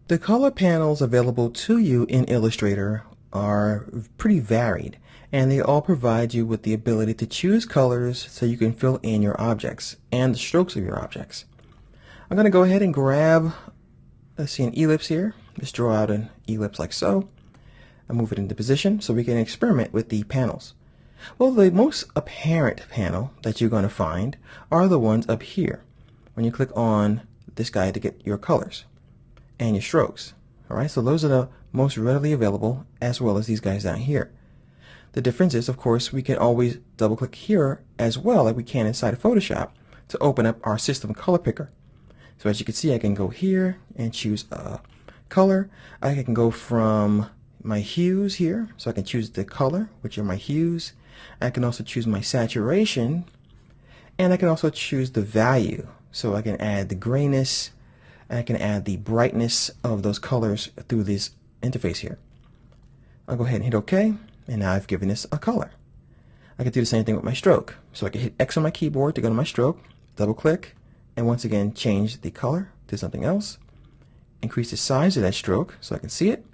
The color panels available to you in Illustrator are pretty varied, and they all provide you with the ability to choose colors so you can fill in your objects and the strokes of your objects. I'm going to go ahead and grab, let's see, an ellipse here. Just draw out an ellipse like so. I move it into position so we can experiment with the panels. Well, the most apparent panel that you're going to find are the ones up here when you click on this guy to get your colors and your strokes. Alright, so those are the most readily available, as well as these guys down here. The difference is, of course, we can always double click here as well, like we can inside of Photoshop, to open up our system color picker. So as you can see, I can go here and choose a color. I can go from my hues here, so I can choose the color, which are my hues. I can also choose my saturation, and I can also choose the value. So I can add the grayness, and I can add the brightness of those colors through this interface here. I'll go ahead and hit OK, and now I've given this a color. I can do the same thing with my stroke. So I can hit X on my keyboard to go to my stroke, double click, and once again change the color to something else. Increase the size of that stroke so I can see it.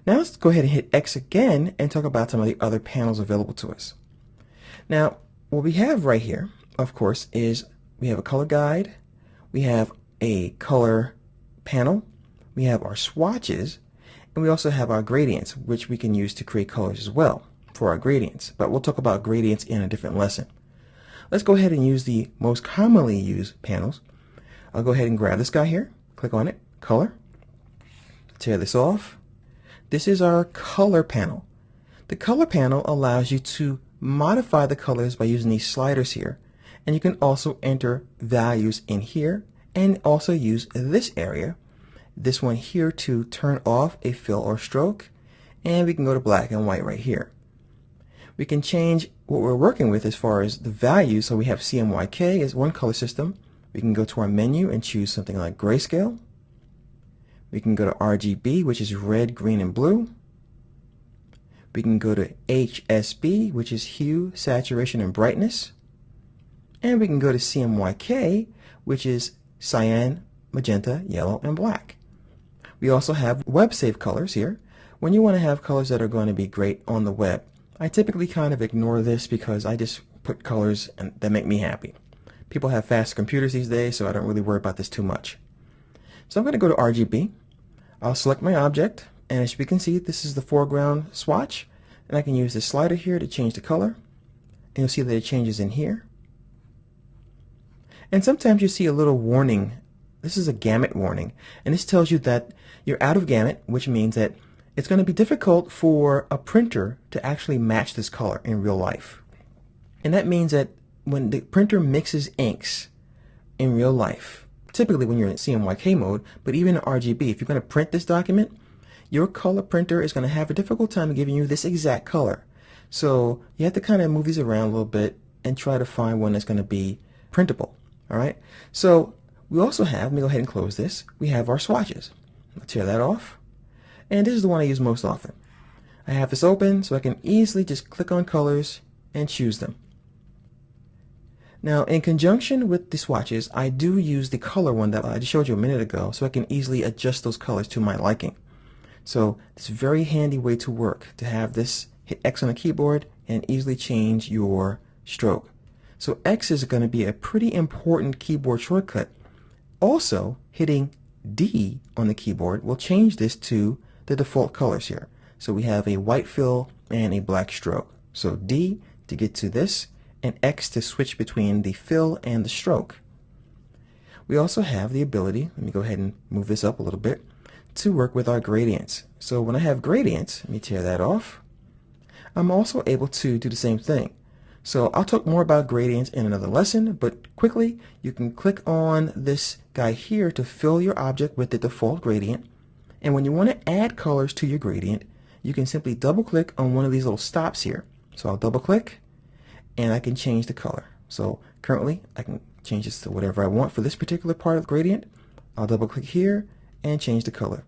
Now let's go ahead and hit X again and talk about some of the other panels available to us. Now what we have right here, of course, is we have a color guide, we have a color panel, we have our swatches, and we also have our gradients, which we can use to create colors as well for our gradients. But we'll talk about gradients in a different lesson. Let's go ahead and use the most commonly used panels. I'll go ahead and grab this guy here, click on it, color, tear this off. This is our color panel. The color panel allows you to modify the colors by using these sliders here, and you can also enter values in here and also use this area, this one here, to turn off a fill or stroke, and we can go to black and white right here. We can change what we're working with as far as the values. So we have CMYK as one color system. We can go to our menu and choose something like grayscale. We can go to RGB, which is red, green, and blue. We can go to HSB, which is hue, saturation, and brightness. And we can go to CMYK, which is cyan, magenta, yellow, and black. We also have web save colors here. When you want to have colors that are going to be great on the web, I typically kind of ignore this because I just put colors that make me happy. People have fast computers these days, so I don't really worry about this too much. So I'm going to go to RGB. I'll select my object, and as we can see, this is the foreground swatch, and I can use this slider here to change the color, and you'll see that it changes in here. And sometimes you see a little warning. This is a gamut warning, and this tells you that you're out of gamut, which means that it's going to be difficult for a printer to actually match this color in real life. And that means that when the printer mixes inks in real life, typically when you're in CMYK mode, but even in RGB, if you're going to print this document, your color printer is going to have a difficult time giving you this exact color. So you have to kind of move these around a little bit and try to find one that's going to be printable. Alright, so we also have, let me go ahead and close this, we have our swatches. I'll tear that off. And this is the one I use most often. I have this open so I can easily just click on colors and choose them. Now in conjunction with the swatches, I do use the color one that I just showed you a minute ago, so I can easily adjust those colors to my liking. So it's a very handy way to work, to have this, hit X on the keyboard and easily change your stroke. So X is going to be a pretty important keyboard shortcut. Also, hitting D on the keyboard will change this to the default colors here. So we have a white fill and a black stroke. So D to get to this, and X to switch between the fill and the stroke. We also have the ability, let me go ahead and move this up a little bit, to work with our gradients. So when I have gradients, let me tear that off, I'm also able to do the same thing. So I'll talk more about gradients in another lesson, but quickly you can click on this guy here to fill your object with the default gradient. And when you want to add colors to your gradient, you can simply double click on one of these little stops here. So I'll double click and I can change the color. So currently I can change this to whatever I want for this particular part of the gradient. I'll double click here and change the color.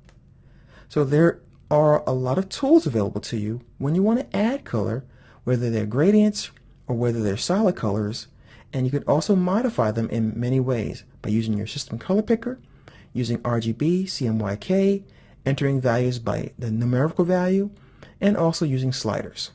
So there are a lot of tools available to you when you want to add color, whether they're gradients or whether they're solid colors, and you can also modify them in many ways by using your system color picker, using RGB, CMYK, entering values by the numerical value, and also using sliders.